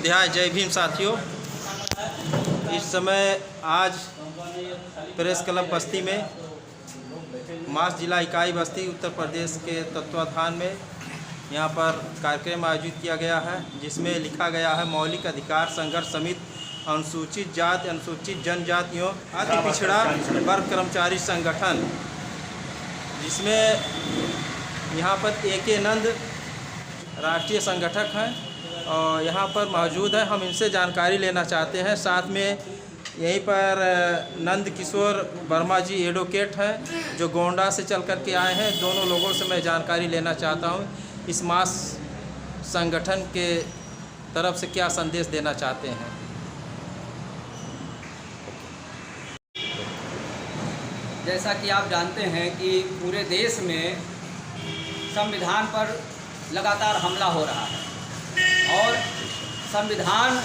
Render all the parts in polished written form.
अध्याय। जय भीम साथियों। इस समय आज प्रेस क्लब बस्ती में मास जिला इकाई बस्ती उत्तर प्रदेश के तत्वाधान में यहाँ पर कार्यक्रम आयोजित किया गया है, जिसमें लिखा गया है मौलिक अधिकार संघर्ष समिति अनुसूचित जाति अनुसूचित जनजाति एवं अति पिछड़ा वर्ग कर्मचारी संगठन, जिसमें यहाँ पर ए.के. नंद राष्ट्रीय संगठक हैं और यहाँ पर मौजूद है। हम इनसे जानकारी लेना चाहते हैं। साथ में यहीं पर नंद किशोर वर्मा जी एडवोकेट हैं जो गोंडा से चल कर के आए हैं। दोनों लोगों से मैं जानकारी लेना चाहता हूँ इस मास संगठन के तरफ से क्या संदेश देना चाहते हैं। जैसा कि आप जानते हैं कि पूरे देश में संविधान पर लगातार हमला हो रहा है और संविधान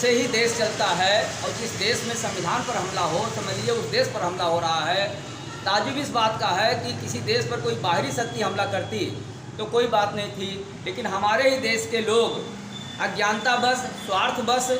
से ही देश चलता है, और जिस देश में संविधान पर हमला हो, समझ लीजिए उस देश पर हमला हो रहा है। ताजुब इस बात का है कि किसी देश पर कोई बाहरी शक्ति हमला करती तो कोई बात नहीं थी, लेकिन हमारे ही देश के लोग अज्ञानतावश स्वार्थवश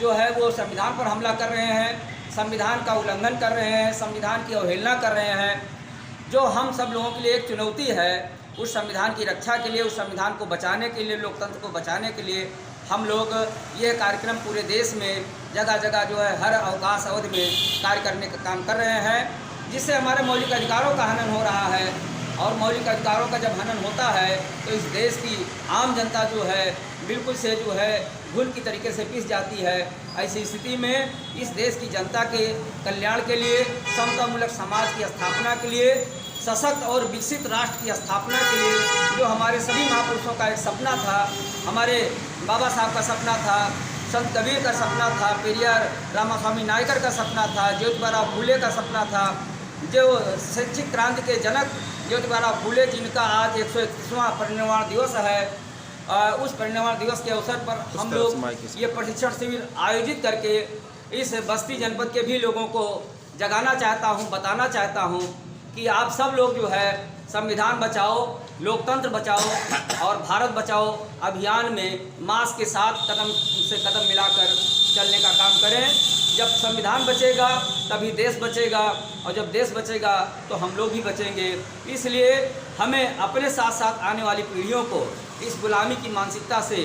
जो है वो संविधान पर हमला कर रहे हैं, संविधान का उल्लंघन कर रहे हैं, संविधान की अवहेलना कर रहे हैं। जो हम सब लोगों के लिए एक चुनौती है, उस संविधान की रक्षा के लिए, उस संविधान को बचाने के लिए, लोकतंत्र को बचाने के लिए हम लोग ये कार्यक्रम पूरे देश में जगह जगह जो है हर अवकाश अवधि में कार्य करने का काम कर रहे हैं, जिससे हमारे मौलिक अधिकारों का हनन हो रहा है। और मौलिक अधिकारों का जब हनन होता है तो इस देश की आम जनता जो है बिल्कुल से जो है घुल की तरीके से पिस जाती है। ऐसी स्थिति में इस देश की जनता के कल्याण के लिए, समतामूलक समाज की स्थापना के लिए, सशक्त और विकसित राष्ट्र की स्थापना के लिए जो हमारे सभी महापुरुषों का एक सपना था, हमारे बाबा साहब का सपना था, संत कबीर का सपना था, पेरियार रामास्वामी नायकर का सपना था, ज्योतिबा फूले का सपना था, जो शैक्षिक क्रांति के जनक ज्योतिबा फूले जिनका आज 131वां परिनिर्वाण दिवस है, उस परिनिर्वाण दिवस के अवसर पर हम लोग ये प्रशिक्षण शिविर आयोजित करके इस बस्ती जनपद के भी लोगों को जगाना चाहता हूँ, बताना चाहता हूँ कि आप सब लोग जो है संविधान बचाओ, लोकतंत्र बचाओ और भारत बचाओ अभियान में मास के साथ कदम से कदम मिलाकर चलने का काम करें। जब संविधान बचेगा तभी देश बचेगा, और जब देश बचेगा तो हम लोग भी बचेंगे। इसलिए हमें अपने साथ साथ आने वाली पीढ़ियों को इस गुलामी की मानसिकता से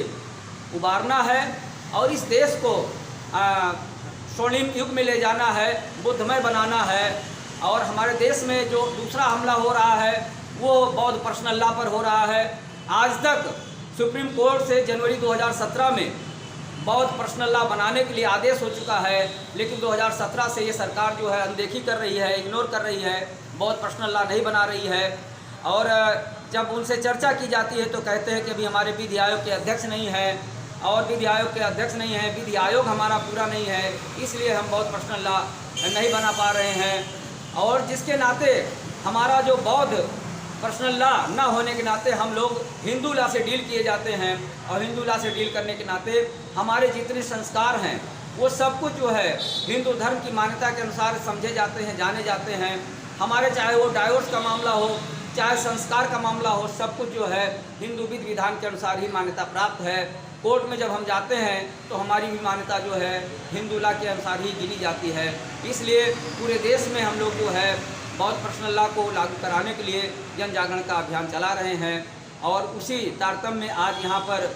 उबारना है और इस देश को स्वर्णिम युग में ले जाना है, बुद्धमय बनाना है। और हमारे देश में जो दूसरा हमला हो रहा है वो बौद्ध पर्सनल लॉ पर हो रहा है। आज तक सुप्रीम कोर्ट से जनवरी 2017 में बौद्ध पर्सनल लॉ बनाने के लिए आदेश हो चुका है, लेकिन 2017 से ये सरकार जो है अनदेखी कर रही है, इग्नोर कर रही है, बौद्ध पर्सनल लॉ नहीं बना रही है। और जब उनसे चर्चा की जाती है तो कहते हैं कि अभी हमारे विधि आयोग के अध्यक्ष नहीं है, और विधि आयोग के अध्यक्ष नहीं है, विधि आयोग हमारा पूरा नहीं है, इसलिए हम बौद्ध पर्सनल लॉ नहीं बना पा रहे हैं। और जिसके नाते हमारा जो बौद्ध पर्सनल लॉ ना होने के नाते हम लोग हिंदू लॉ से डील किए जाते हैं, और हिंदू लॉ से डील करने के नाते हमारे जितने संस्कार हैं वो सब कुछ जो है हिंदू धर्म की मान्यता के अनुसार समझे जाते हैं, जाने जाते हैं। हमारे चाहे वो डाइवोर्स का मामला हो, चाहे संस्कार का मामला हो, सब कुछ जो है हिंदू विधि विधान के अनुसार ही मान्यता प्राप्त है। कोर्ट में जब हम जाते हैं तो हमारी भी मान्यता जो है हिंदू लॉ के अनुसार ही गिनी जाती है। इसलिए पूरे देश में हम लोग जो है बौद्ध पर्सनल लॉ को लागू कराने के लिए जन जागरण का अभियान चला रहे हैं। और उसी तारतम्य में आज यहाँ पर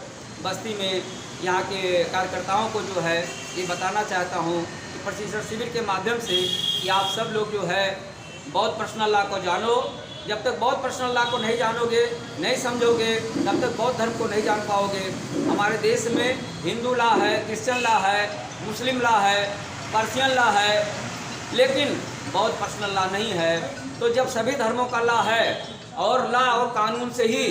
बस्ती में यहाँ के कार्यकर्ताओं को जो है ये बताना चाहता हूँ कि प्रशिक्षण शिविर के माध्यम से कि आप सब लोग जो है बौद्ध पर्सनल लॉ को जानो। जब तक बौद्ध पर्सनल लॉ को नहीं जानोगे, नहीं समझोगे, तब तक बौद्ध धर्म को नहीं जान पाओगे। हमारे देश में हिंदू लॉ है, क्रिश्चियन लॉ है, मुस्लिम लॉ है, पर्शियन लॉ है, लेकिन बौद्ध पर्सनल लॉ नहीं है। तो जब सभी धर्मों का लॉ है और लॉ और कानून से ही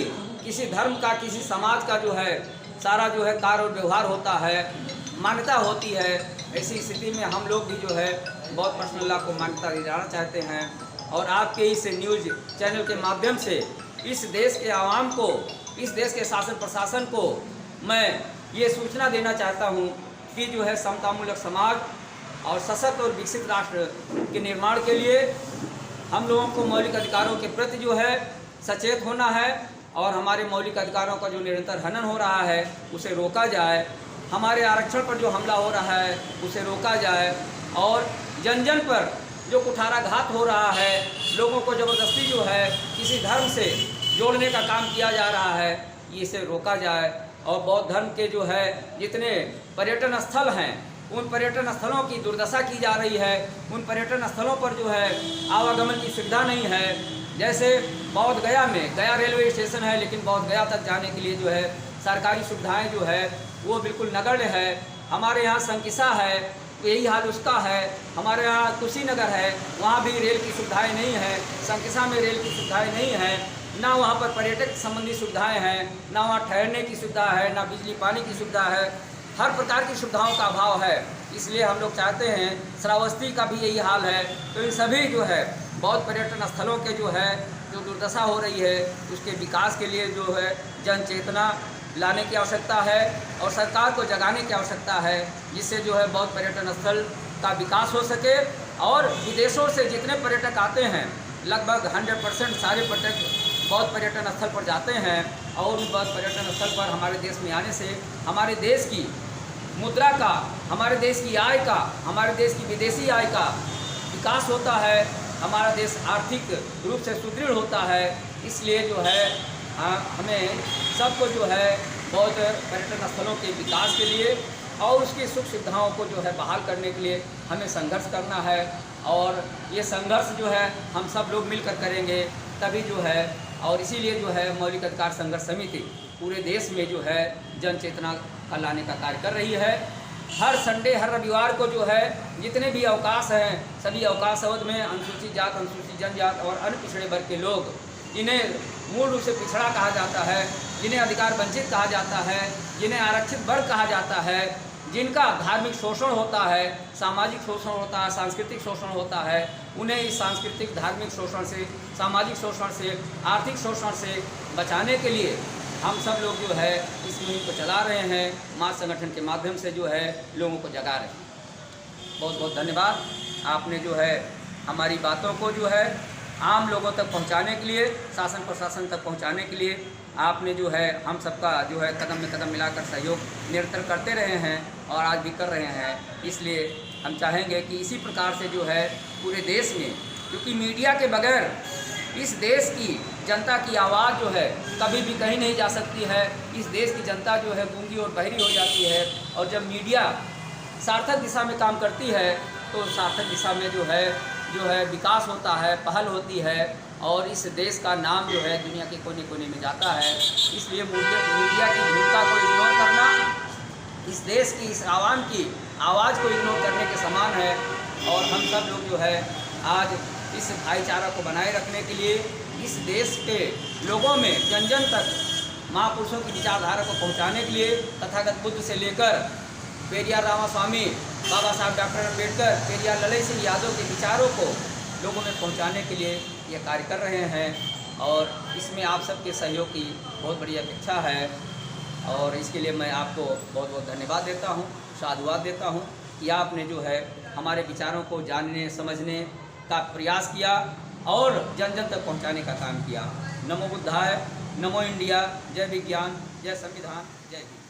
किसी धर्म का, किसी समाज का जो है सारा जो है कार्य और व्यवहार होता है, मान्यता होती है, ऐसी स्थिति में हम लोग भी जो है बौद्ध पर्सनल लॉ को मान्यता दिलाना चाहते हैं। और आपके इस न्यूज़ चैनल के माध्यम से इस देश के आवाम को, इस देश के शासन प्रशासन को मैं ये सूचना देना चाहता हूँ कि जो है समतामूलक समाज और सशक्त और विकसित राष्ट्र के निर्माण के लिए हम लोगों को मौलिक अधिकारों के प्रति जो है सचेत होना है और हमारे मौलिक अधिकारों का जो निरंतर हनन हो रहा है उसे रोका जाए। हमारे आरक्षण पर जो हमला हो रहा है उसे रोका जाए, और जन जन पर जो कुठाराघात हो रहा है, लोगों को ज़बरदस्ती जो है किसी धर्म से जोड़ने का काम किया जा रहा है, इसे रोका जाए। और बौद्ध धर्म के जो है जितने पर्यटन स्थल हैं, उन पर्यटन स्थलों की दुर्दशा की जा रही है। उन पर्यटन स्थलों पर जो है आवागमन की सुविधा नहीं है। जैसे बौद्ध गया में, गया रेलवे स्टेशन है, लेकिन बौद्ध गया तक जाने के लिए जो है सरकारी सुविधाएं जो है वो बिल्कुल नगण्य है। हमारे यहाँ संकिसा है, तो यही हाल उसका है। हमारे यहाँ कुशीनगर है, वहाँ भी रेल की सुविधाएं नहीं है। संकिसा में रेल की सुविधाएं नहीं है, ना वहाँ पर पर्यटक संबंधी सुविधाएं हैं, ना वहाँ ठहरने की सुविधा है, ना बिजली पानी की सुविधा है। हर प्रकार की सुविधाओं का अभाव है। इसलिए हम लोग चाहते हैं, श्रावस्ती का भी यही हाल है। तो इन सभी जो है बौद्ध पर्यटन स्थलों के जो है जो दुर्दशा हो रही है, उसके विकास के लिए जो है जन चेतना लाने की आवश्यकता है और सरकार को जगाने की आवश्यकता है, जिससे जो है बौद्ध पर्यटन स्थल का विकास हो सके। और विदेशों से जितने पर्यटक आते हैं, लगभग 100% सारे पर्यटक बौद्ध पर्यटन स्थल पर जाते हैं, और उस बौद्ध पर्यटन स्थल पर हमारे देश में आने से हमारे देश की मुद्रा का, हमारे देश की आय का, हमारे देश की विदेशी आय का विकास होता है। हमारा देश आर्थिक रूप से सुदृढ़ होता है। इसलिए जो है हमें सबको जो है बौद्ध पर्यटन स्थलों के विकास के लिए और उसकी सुख सुविधाओं को जो है बहाल करने के लिए हमें संघर्ष करना है। और ये संघर्ष जो है हम सब लोग मिलकर करेंगे, तभी जो है, और इसीलिए जो है मौलिक अधिकार संघर्ष समिति पूरे देश में जो है जन चेतना का लाने का कार्य कर रही है। हर संडे, हर रविवार को जो है जितने भी अवकाश हैं, सभी अवकाश अवधि में अनुसूचित जात, अनुसूचित जनजात और अन्य पिछड़े वर्ग के लोग, जिन्हें मूल रूप से पिछड़ा कहा जाता है, जिन्हें अधिकार वंचित कहा जाता है, जिन्हें आरक्षित वर्ग कहा जाता है, जिनका धार्मिक शोषण होता है, सामाजिक शोषण होता है, सांस्कृतिक शोषण होता है, उन्हें इस सांस्कृतिक, धार्मिक शोषण से, सामाजिक शोषण से, आर्थिक शोषण से बचाने के लिए हम सब लोग जो है इस मुहिम को चला रहे हैं। माँ संगठन के माध्यम से जो है लोगों को जगा रहे हैं। बहुत बहुत धन्यवाद। आपने जो है हमारी बातों को जो है आम लोगों तक पहुंचाने के लिए, शासन प्रशासन तक पहुंचाने के लिए आपने जो है हम सबका जो है कदम में कदम मिलाकर सहयोग निरंतर करते रहे हैं और आज भी कर रहे हैं। इसलिए हम चाहेंगे कि इसी प्रकार से जो है पूरे देश में, क्योंकि मीडिया के बगैर इस देश की जनता की आवाज़ जो है कभी भी कहीं नहीं जा सकती है। इस देश की जनता जो है गूंगी और बहरी हो जाती है, और जब मीडिया सार्थक दिशा में काम करती है तो सार्थक दिशा में जो है विकास होता है, पहल होती है, और इस देश का नाम जो है दुनिया के कोने कोने में जाता है। इसलिए मीडिया की भूमिका को इग्नोर करना इस देश की, इस आवाम की आवाज़ को इग्नोर करने के समान है। और हम सब लोग जो है आज इस भाईचारा को बनाए रखने के लिए इस देश के लोगों में जन जन तक महापुरुषों की विचारधारा को पहुंचाने के लिए तथागत बुद्ध से लेकर पेरियार रामास्वामी, बाबा साहब डॉक्टर अम्बेडकर, पेरियार ललई सिंह यादव के विचारों को लोगों में पहुंचाने के लिए ये कार्य कर रहे हैं। और इसमें आप सबके सहयोग की बहुत बड़ी अपेक्षा है, और इसके लिए मैं आपको बहुत बहुत धन्यवाद देता हूँ, साधुवाद देता हूँ कि आपने जो है हमारे विचारों को जानने समझने का प्रयास किया और जन जन तक पहुंचाने का काम किया। नमो बुद्धाय, नमो इंडिया, जय विज्ञान, जय संविधान, जय हिंद।